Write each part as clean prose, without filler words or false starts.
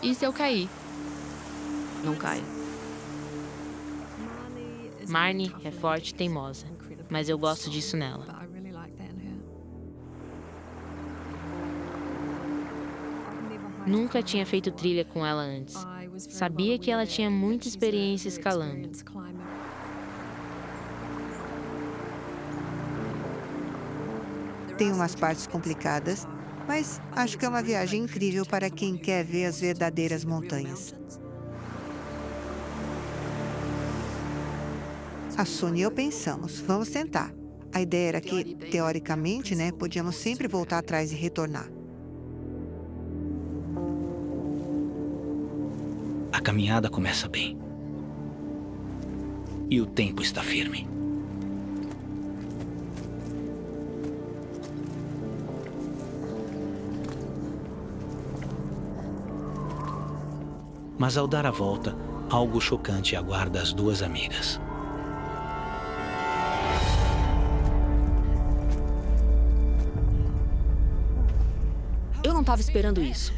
E se eu cair? Não caia. Marnie é forte e teimosa, mas eu gosto disso nela. Nunca tinha feito trilha com ela antes. Sabia que ela tinha muita experiência escalando. Tem umas partes complicadas, mas acho que é uma viagem incrível para quem quer ver as verdadeiras montanhas. A Sônia e eu pensamos, vamos tentar. A ideia era que, teoricamente, podíamos sempre voltar atrás e retornar. A caminhada começa bem. E o tempo está firme. Mas ao dar a volta, algo chocante aguarda as duas amigas. Eu não estava esperando isso.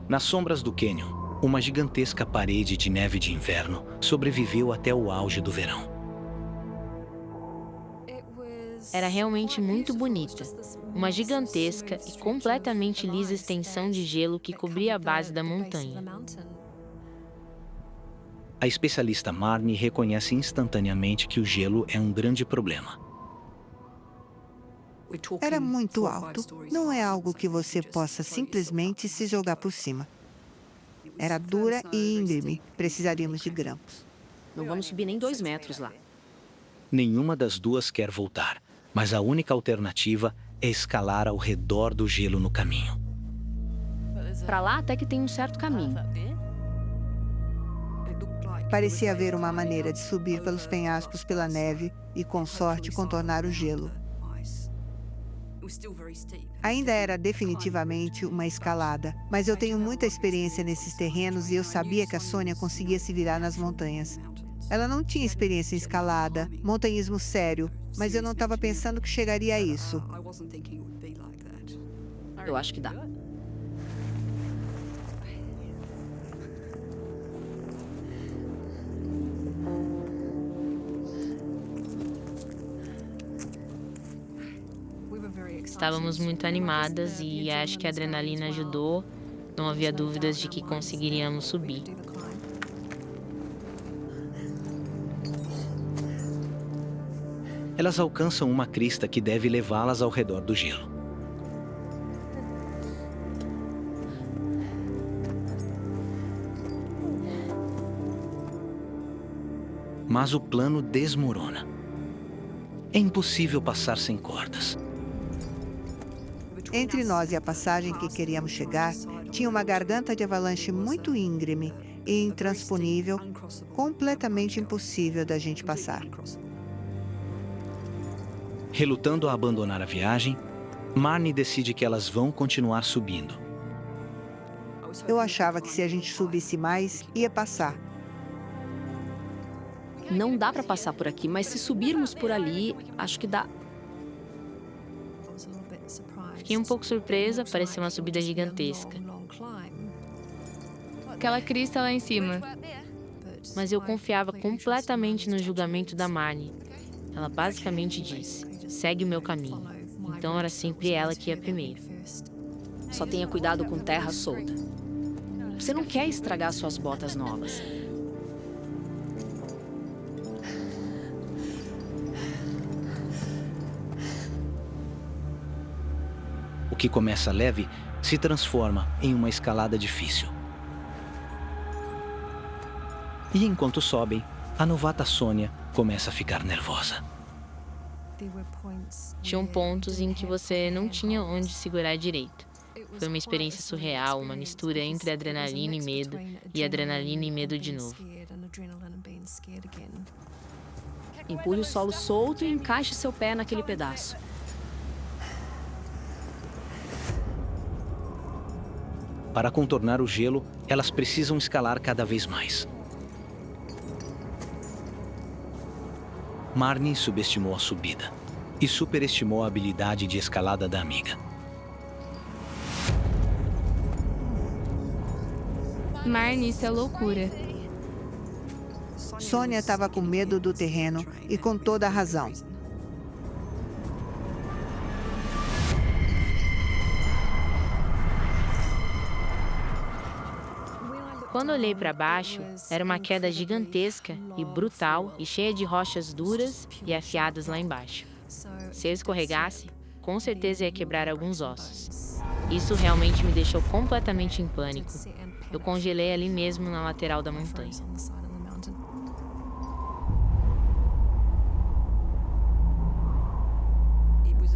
Nas sombras do cânion, uma gigantesca parede de neve de inverno sobreviveu até o auge do verão. Era realmente muito bonita. Uma gigantesca e completamente lisa extensão de gelo que cobria a base da montanha. A especialista Marnie reconhece instantaneamente que o gelo é um grande problema. Era muito alto. Não é algo que você possa simplesmente se jogar por cima. Era dura e íngreme. Precisaríamos de grampos. Não vamos subir nem 2 metros lá. Nenhuma das duas quer voltar, mas a única alternativa é escalar ao redor do gelo no caminho. Pra lá até que tem um certo caminho. Parecia haver uma maneira de subir pelos penhascos pela neve e, com sorte, contornar o gelo. Ainda era definitivamente uma escalada, mas eu tenho muita experiência nesses terrenos e eu sabia que a Sônia conseguia se virar nas montanhas. Ela não tinha experiência em escalada, montanhismo sério, mas eu não estava pensando que chegaria a isso. Eu acho que dá. Estávamos muito animadas e acho que a adrenalina ajudou. Não havia dúvidas de que conseguiríamos subir. Elas alcançam uma crista que deve levá-las ao redor do gelo. Mas o plano desmorona. É impossível passar sem cordas. Entre nós e a passagem que queríamos chegar, tinha uma garganta de avalanche muito íngreme e intransponível, completamente impossível da gente passar. Relutando a abandonar a viagem, Marnie decide que elas vão continuar subindo. Eu achava que se a gente subisse mais, ia passar. Não dá pra passar por aqui, mas se subirmos por ali, acho que dá. Fiquei um pouco surpresa, parecia uma subida gigantesca. Aquela crista lá em cima. Mas eu confiava completamente no julgamento da Marnie. Ela basicamente disse: segue o meu caminho. Então era sempre ela que ia primeiro. Só tenha cuidado com terra solta. Você não quer estragar suas botas novas. O que começa leve se transforma em uma escalada difícil. E enquanto sobem, a novata Sônia começa a ficar nervosa. Tinham pontos em que você não tinha onde segurar direito. Foi uma experiência surreal, uma mistura entre adrenalina e medo, e adrenalina e medo de novo. Empurre o solo solto e encaixe seu pé naquele pedaço. Para contornar o gelo, elas precisam escalar cada vez mais. Marnie subestimou a subida e superestimou a habilidade de escalada da amiga. Marnie, isso é loucura. Sônia estava com medo do terreno e com toda a razão. Quando olhei para baixo, era uma queda gigantesca e brutal e cheia de rochas duras e afiadas lá embaixo. Se eu escorregasse, com certeza ia quebrar alguns ossos. Isso realmente me deixou completamente em pânico. Eu congelei ali mesmo na lateral da montanha.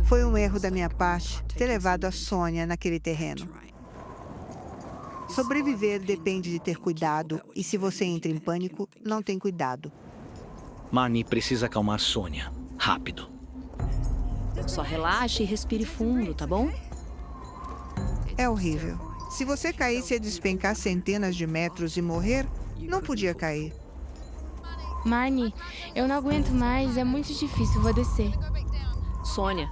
Foi um erro da minha parte ter levado a Sônia naquele terreno. Sobreviver depende de ter cuidado, e se você entra em pânico, não tem cuidado. Marnie precisa acalmar Sônia. Rápido. Só relaxe e respire fundo, tá bom? É horrível. Se você caísse a despencar centenas de metros e morrer, não podia cair. Marnie, eu não aguento mais, é muito difícil, vou descer. Sônia.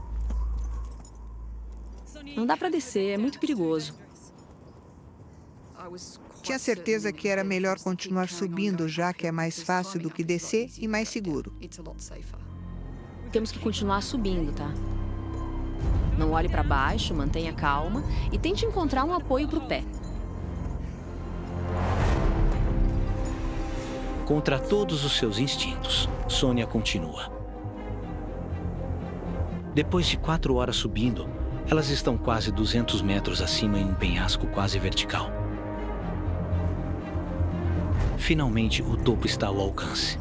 Não dá pra descer, é muito perigoso. Tinha certeza que era melhor continuar subindo, já que é mais fácil do que descer e mais seguro. Temos que continuar subindo, tá? Não olhe pra baixo, mantenha calma e tente encontrar um apoio pro pé. Contra todos os seus instintos, Sônia continua. Depois de 4 horas subindo, elas estão quase 200 metros acima em um penhasco quase vertical. Finalmente, o topo está ao alcance.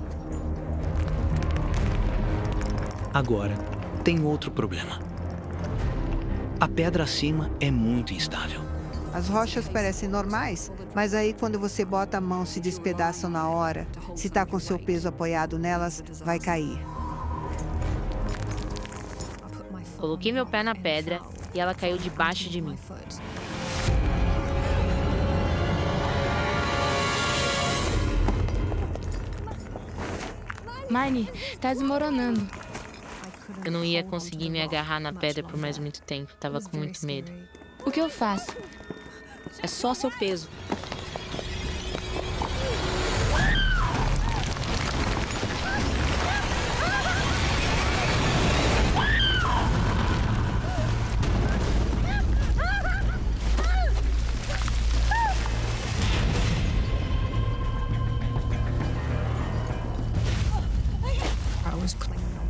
Agora, tem outro problema. A pedra acima é muito instável. As rochas parecem normais, mas aí quando você bota a mão se despedaçam na hora. Se está com seu peso apoiado nelas, vai cair. Coloquei meu pé na pedra e ela caiu debaixo de mim. Marnie, tá desmoronando. Eu não ia conseguir me agarrar na pedra por mais muito tempo, tava com muito medo. O que eu faço? É só seu peso.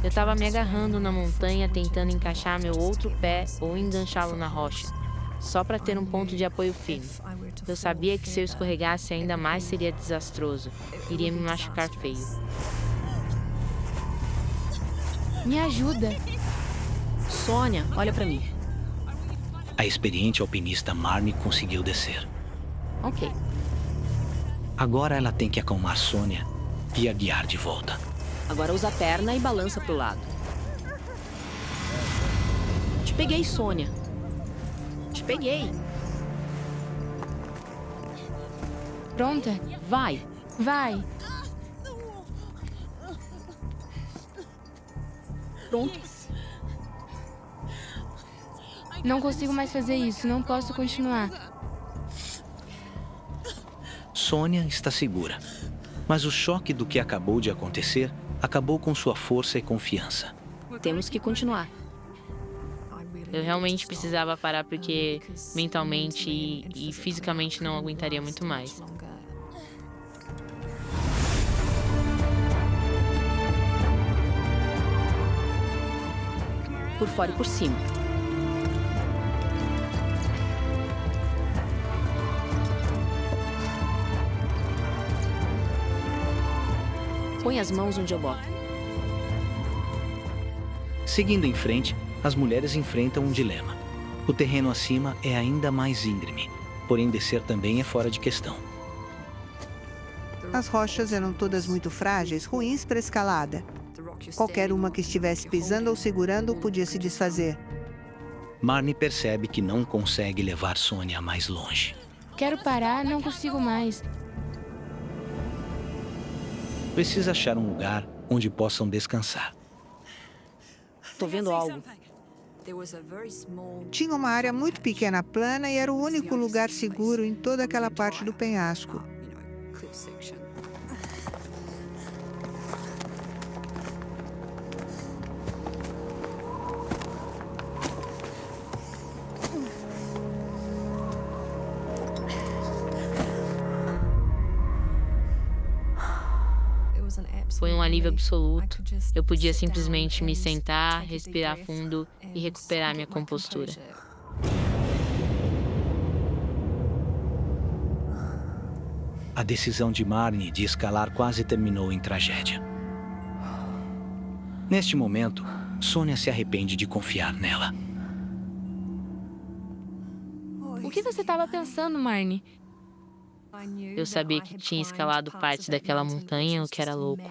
Eu estava me agarrando na montanha, tentando encaixar meu outro pé ou enganchá-lo na rocha, só para ter um ponto de apoio firme. Eu sabia que se eu escorregasse ainda mais seria desastroso, iria me machucar feio. Me ajuda. Sônia, olha pra mim. A experiente alpinista Marnie conseguiu descer. Ok. Agora ela tem que acalmar Sônia e a guiar de volta. Agora usa a perna e balança pro lado. Te peguei, Sônia. Te peguei. Pronta? Vai. Vai. Pronto. Não consigo mais fazer isso, não posso continuar. Sônia está segura, mas o choque do que acabou de acontecer acabou com sua força e confiança. Temos que continuar. Eu realmente precisava parar porque mentalmente e fisicamente não aguentaria muito mais. Por fora e por cima. Põe as mãos onde eu boto. Seguindo em frente, as mulheres enfrentam um dilema. O terreno acima é ainda mais íngreme, porém descer também é fora de questão. As rochas eram todas muito frágeis, ruins para escalada. Qualquer uma que estivesse pisando ou segurando podia se desfazer. Marnie percebe que não consegue levar Sônia mais longe. Quero parar, não consigo mais. Precisa achar um lugar onde possam descansar. Tô vendo algo. Tinha uma área muito pequena plana e era o único lugar seguro em toda aquela parte do penhasco. Foi um alívio absoluto. Eu podia simplesmente me sentar, respirar fundo e recuperar minha compostura. A decisão de Marnie de escalar quase terminou em tragédia. Neste momento, Sônia se arrepende de confiar nela. O que você estava pensando, Marnie? Eu sabia que tinha escalado parte daquela montanha, o que era louco.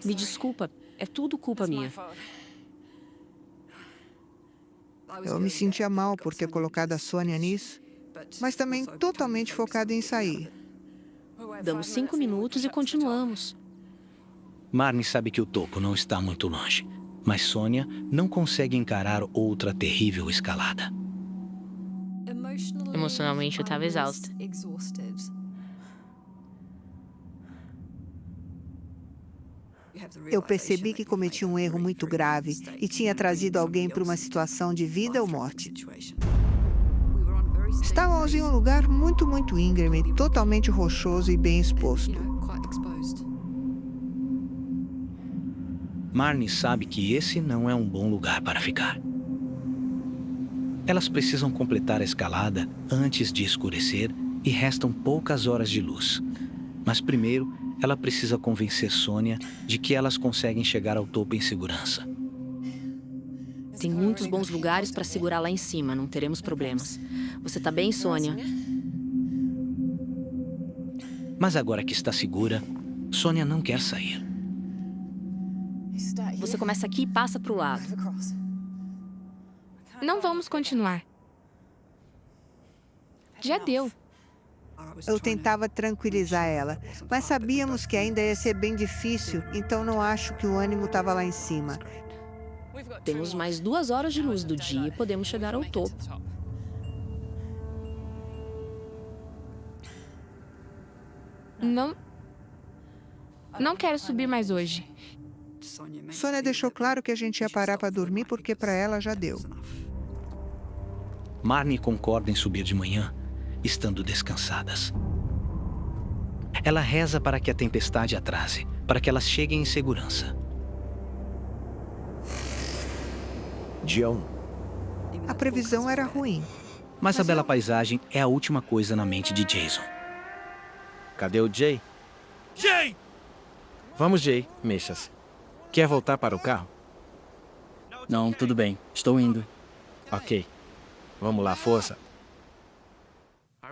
Me desculpa, é tudo culpa minha. Eu me sentia mal por ter colocado a Sônia nisso, mas também totalmente focada em sair. Damos 5 minutos e continuamos. Marnie sabe que o topo não está muito longe, mas Sônia não consegue encarar outra terrível escalada. Emocionalmente, eu estava exausta. Eu percebi que cometi um erro muito grave e tinha trazido alguém para uma situação de vida ou morte. Estávamos em um lugar muito íngreme, totalmente rochoso e bem exposto. Marnie sabe que esse não é um bom lugar para ficar. Elas precisam completar a escalada antes de escurecer e restam poucas horas de luz. Mas primeiro, ela precisa convencer Sônia de que elas conseguem chegar ao topo em segurança. Tem muitos bons lugares para segurar lá em cima, não teremos problemas. Você tá bem, Sônia? Mas agora que está segura, Sônia não quer sair. Você começa aqui e passa pro lado. Não vamos continuar. Já deu. Eu tentava tranquilizar ela, mas sabíamos que ainda ia ser bem difícil, então não acho que o ânimo estava lá em cima. Temos mais 2 horas de luz do dia e podemos chegar ao topo. Não quero subir mais hoje. Sônia deixou claro que a gente ia parar para dormir porque para ela já deu. Marnie concorda em subir de manhã, estando descansadas. Ela reza para que a tempestade atrase, para que elas cheguem em segurança. Dion, A previsão era ruim. Mas a bela paisagem é a última coisa na mente de Jason. cadê o Jay? Jay! Vamos, Jay, mexa-se. Quer voltar para o carro? Não, tudo bem. Estou indo. Ok. Vamos lá, força.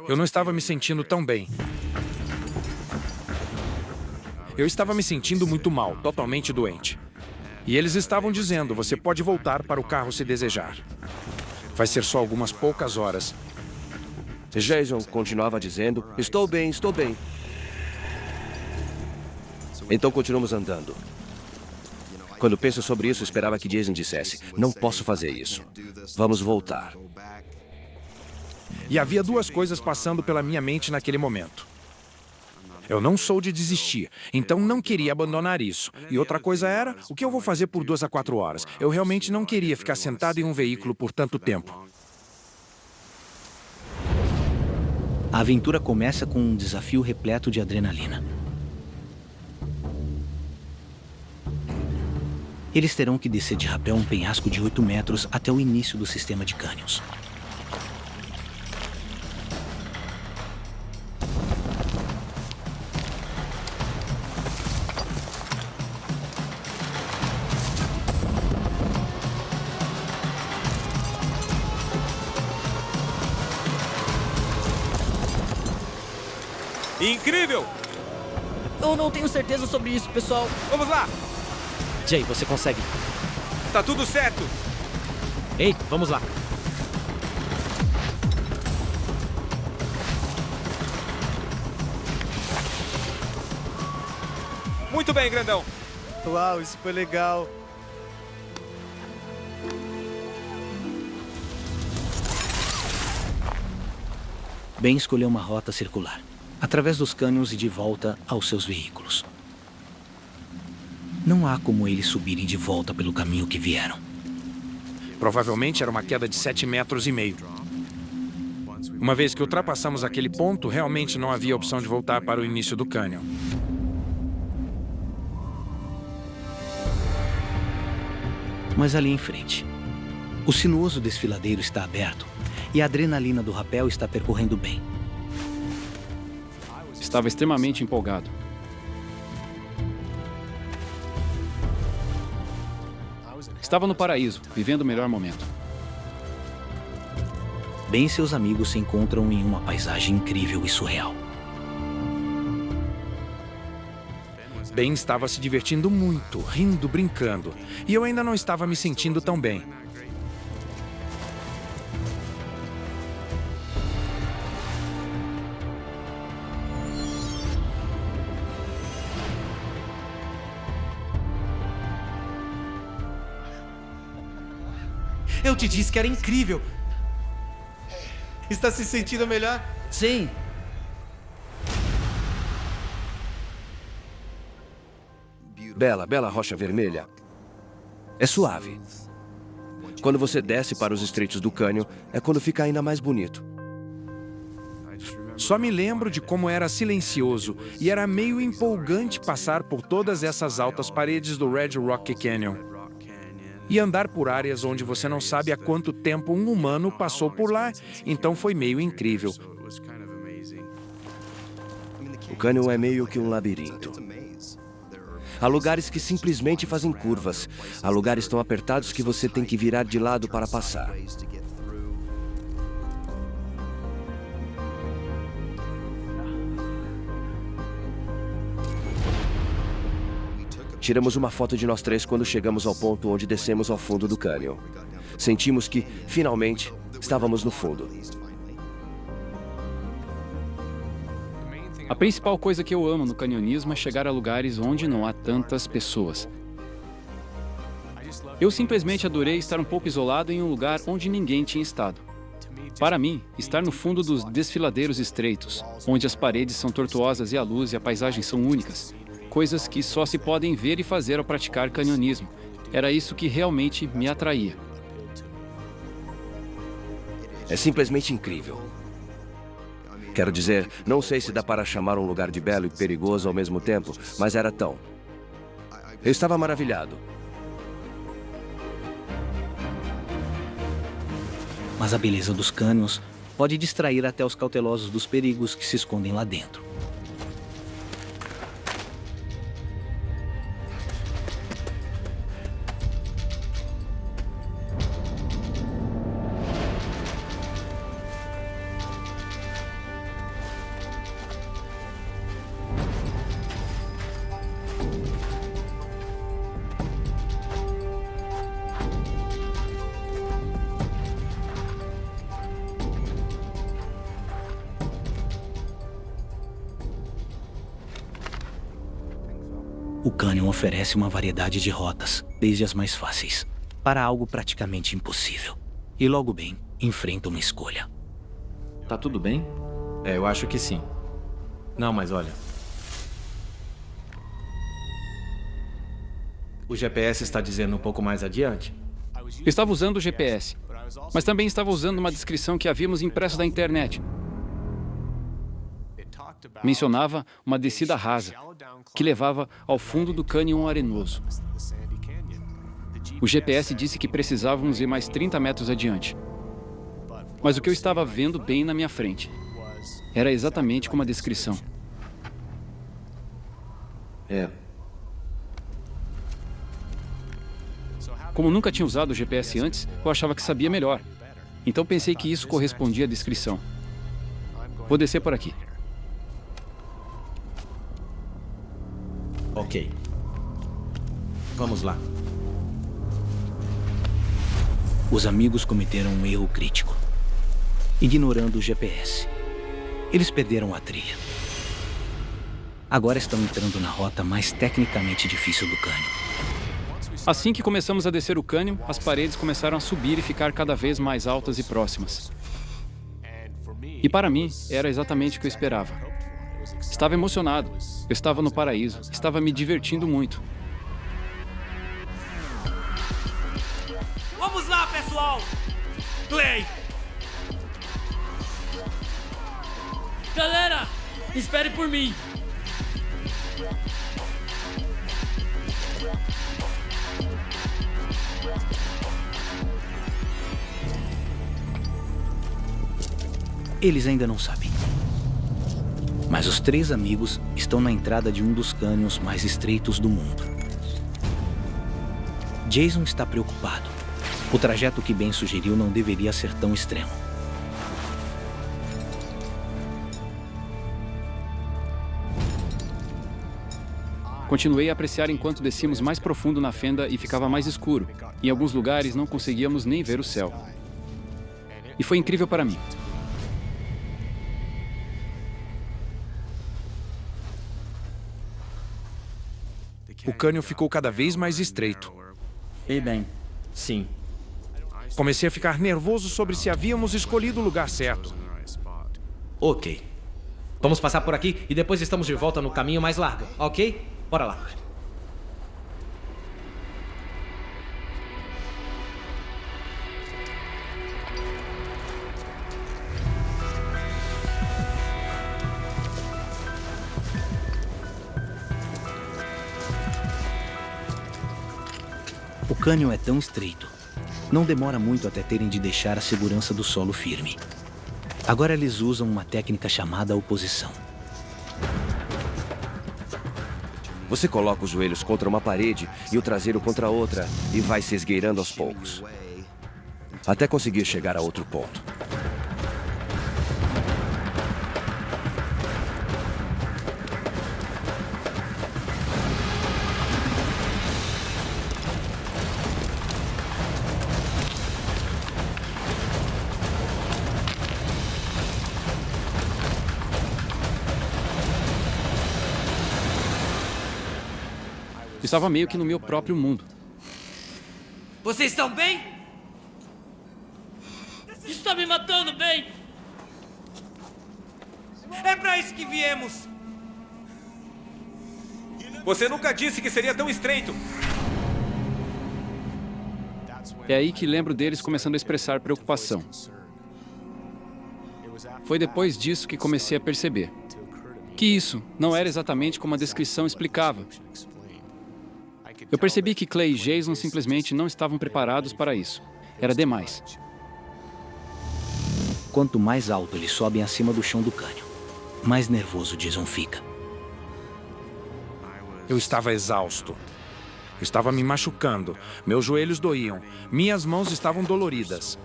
Eu não estava me sentindo tão bem. Eu estava me sentindo muito mal, totalmente doente. E eles estavam dizendo, você pode voltar para o carro se desejar. Vai ser só algumas poucas horas. Jason continuava dizendo, estou bem, estou bem. Então continuamos andando. Quando penso sobre isso, esperava que Jason dissesse, não posso fazer isso. Vamos voltar. E havia 2 coisas passando pela minha mente naquele momento. Eu não sou de desistir, então não queria abandonar isso. E outra coisa era, o que eu vou fazer por 2 a 4 horas? Eu realmente não queria ficar sentado em um veículo por tanto tempo. A aventura começa com um desafio repleto de adrenalina. Eles terão que descer de rapel um penhasco de 8 metros até o início do sistema de cânions. Incrível! Eu não tenho certeza sobre isso, pessoal. Vamos lá! Jay, você consegue. Tá tudo certo! Ei, vamos lá. Muito bem, grandão! Uau, isso foi legal. Ben escolheu uma rota circular, através dos cânions e de volta aos seus veículos. Não há como eles subirem de volta pelo caminho que vieram. Provavelmente era uma queda de 7,5 metros. Uma vez que ultrapassamos aquele ponto, realmente não havia opção de voltar para o início do cânion. Mas ali em frente, o sinuoso desfiladeiro está aberto e a adrenalina do rapel está percorrendo bem. Estava extremamente empolgado. Estava no paraíso, vivendo o melhor momento. Ben e seus amigos se encontram em uma paisagem incrível e surreal. Ben estava se divertindo muito, rindo, brincando. E eu ainda não estava me sentindo tão bem. Eu te disse que era incrível. Está se sentindo melhor? Sim. Bela rocha vermelha. É suave. Quando você desce para os estreitos do cânion, é quando fica ainda mais bonito. Só me lembro de como era silencioso e era meio empolgante passar por todas essas altas paredes do Red Rock Canyon. E andar por áreas onde você não sabe há quanto tempo um humano passou por lá, então foi meio incrível. O cânion é meio que um labirinto. Há lugares que simplesmente fazem curvas. Há lugares tão apertados que você tem que virar de lado para passar. Tiramos uma foto de nós três quando chegamos ao ponto onde descemos ao fundo do cânion. Sentimos que, finalmente, estávamos no fundo. A principal coisa que eu amo no canionismo é chegar a lugares onde não há tantas pessoas. Eu simplesmente adorei estar um pouco isolado em um lugar onde ninguém tinha estado. Para mim, estar no fundo dos desfiladeiros estreitos, onde as paredes são tortuosas e a luz e a paisagem são únicas, coisas que só se podem ver e fazer ao praticar canionismo. Era isso que realmente me atraía. É simplesmente incrível. Quero dizer, não sei se dá para chamar um lugar de belo e perigoso ao mesmo tempo, mas era tão. Eu estava maravilhado. Mas a beleza dos cânions pode distrair até os cautelosos dos perigos que se escondem lá dentro. O cânion oferece uma variedade de rotas, desde as mais fáceis, para algo praticamente impossível. E logo bem, enfrenta uma escolha. Tá tudo bem? Eu acho que sim. Não, mas olha. O GPS está dizendo um pouco mais adiante. Eu estava usando o GPS, mas também estava usando uma descrição que havíamos impresso da internet. Mencionava uma descida rasa, que levava ao fundo do cânion arenoso. O GPS disse que precisávamos ir mais 30 metros adiante. Mas o que eu estava vendo bem na minha frente era exatamente como a descrição. Como nunca tinha usado o GPS antes, eu achava que sabia melhor. Então pensei que isso correspondia à descrição. Vou descer por aqui. Ok. Vamos lá. Os amigos cometeram um erro crítico, ignorando o GPS. Eles perderam a trilha. Agora estão entrando na rota mais tecnicamente difícil do cânion. Assim que começamos a descer o cânion, as paredes começaram a subir e ficar cada vez mais altas e próximas. E para mim, era exatamente o que eu esperava. Estava emocionado. Eu estava no paraíso. Estava me divertindo muito. Vamos lá, pessoal! Clay! Galera, espere por mim. Eles ainda não sabem. Mas os 3 amigos estão na entrada de um dos cânions mais estreitos do mundo. Jason está preocupado. O trajeto que Ben sugeriu não deveria ser tão extremo. Continuei a apreciar enquanto descíamos mais profundo na fenda e ficava mais escuro. Em alguns lugares não conseguíamos nem ver o céu. E foi incrível para mim. O cânion ficou cada vez mais estreito. E bem, sim. Comecei a ficar nervoso sobre se havíamos escolhido o lugar certo. Ok. Vamos passar por aqui e depois estamos de volta no caminho mais largo, ok? Bora lá. O cânion é tão estreito. Não demora muito até terem de deixar a segurança do solo firme. Agora eles usam uma técnica chamada oposição. Você coloca os joelhos contra uma parede e o traseiro contra outra e vai se esgueirando aos poucos, até conseguir chegar a outro ponto. Estava meio que no meu próprio mundo. Vocês estão bem? Isso tá me matando, bem. É pra isso que viemos. Você nunca disse que seria tão estreito. É aí que lembro deles começando a expressar preocupação. Foi depois disso que comecei a perceber que isso não era exatamente como a descrição explicava. Eu percebi que Clay e Jason simplesmente não estavam preparados para isso. Era demais. Quanto mais alto eles sobem acima do chão do cânion, mais nervoso Jason fica. Eu estava exausto. Estava me machucando. Meus joelhos doíam. Minhas mãos estavam doloridas.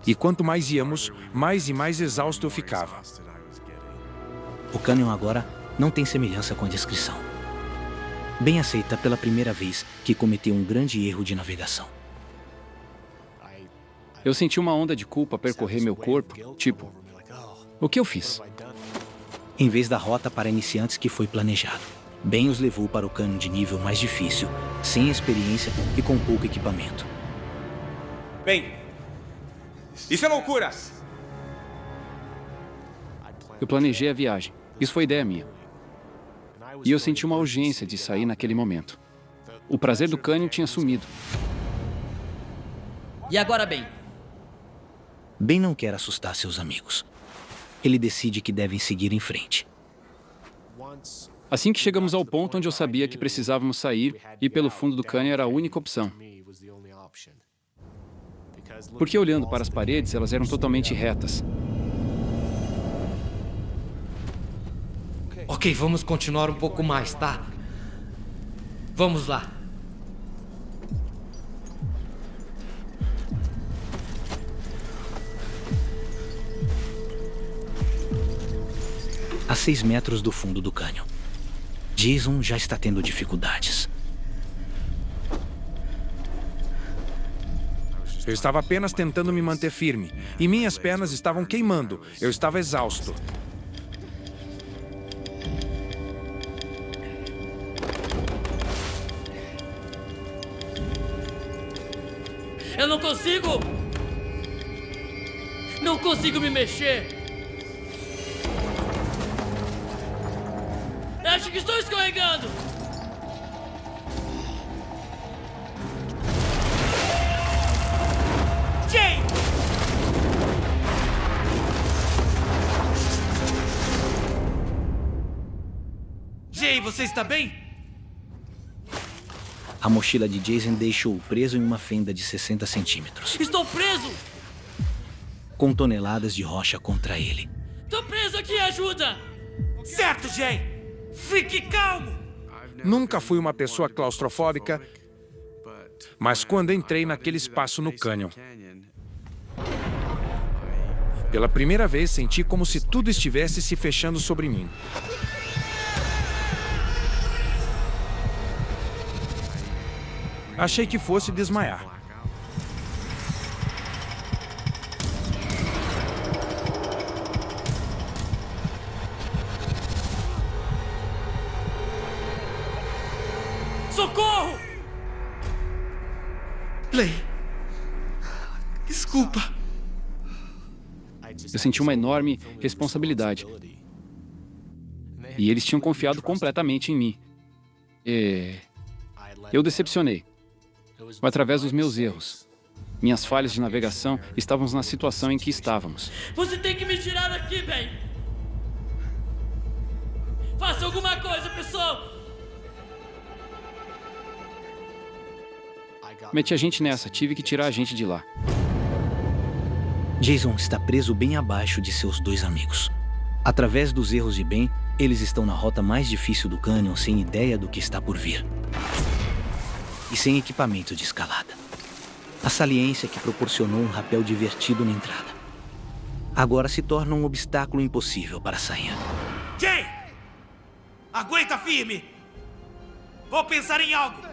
E quanto mais íamos, mais e mais exausto eu ficava. O cânion agora não tem semelhança com a descrição. Ben aceita pela primeira vez que cometeu um grande erro de navegação. Eu senti uma onda de culpa percorrer meu corpo, tipo, o que eu fiz? Em vez da rota para iniciantes que foi planejado, Ben os levou para o cânion de nível mais difícil, sem experiência e com pouco equipamento. Bem, isso é loucura! Eu planejei a viagem. Isso foi ideia minha. E eu senti uma urgência de sair naquele momento. O prazer do cânion tinha sumido. E agora, bem? Ben não quer assustar seus amigos. Ele decide que devem seguir em frente. Assim que chegamos ao ponto onde eu sabia que precisávamos sair, ir pelo fundo do cânion era a única opção. Porque olhando para as paredes, elas eram totalmente retas. Ok, vamos continuar um pouco mais, tá? Vamos lá. A 6 metros do fundo do cânion, Jason já está tendo dificuldades. Eu estava apenas tentando me manter firme. E minhas pernas estavam queimando. Eu estava exausto. Eu não consigo! Não consigo me mexer. Acho que estou escorregando. Jay! Jay, você está bem? A mochila de Jason deixou-o preso em uma fenda de 60 centímetros, Estou preso! com toneladas de rocha contra ele. Tô preso aqui, ajuda! Certo, Jay! Fique calmo! Nunca fui uma pessoa claustrofóbica, mas quando entrei naquele espaço no cânion, pela primeira vez senti como se tudo estivesse se fechando sobre mim. Achei que fosse desmaiar. Socorro! Clay, desculpa. Eu senti uma enorme responsabilidade. E eles tinham confiado completamente em mim. Eu decepcionei. Foi através dos meus erros. Minhas falhas de navegação, estávamos na situação em que estávamos. Você tem que me tirar daqui, Ben! Faça alguma coisa, pessoal! Meti a gente nessa, tive que tirar a gente de lá. Jason está preso bem abaixo de seus dois amigos. Através dos erros de Ben, eles estão na rota mais difícil do cânion sem ideia do que está por vir. E sem equipamento de escalada. A saliência que proporcionou um rapel divertido na entrada. Agora se torna um obstáculo impossível para sair. Jay! Aguenta firme! Vou pensar em algo!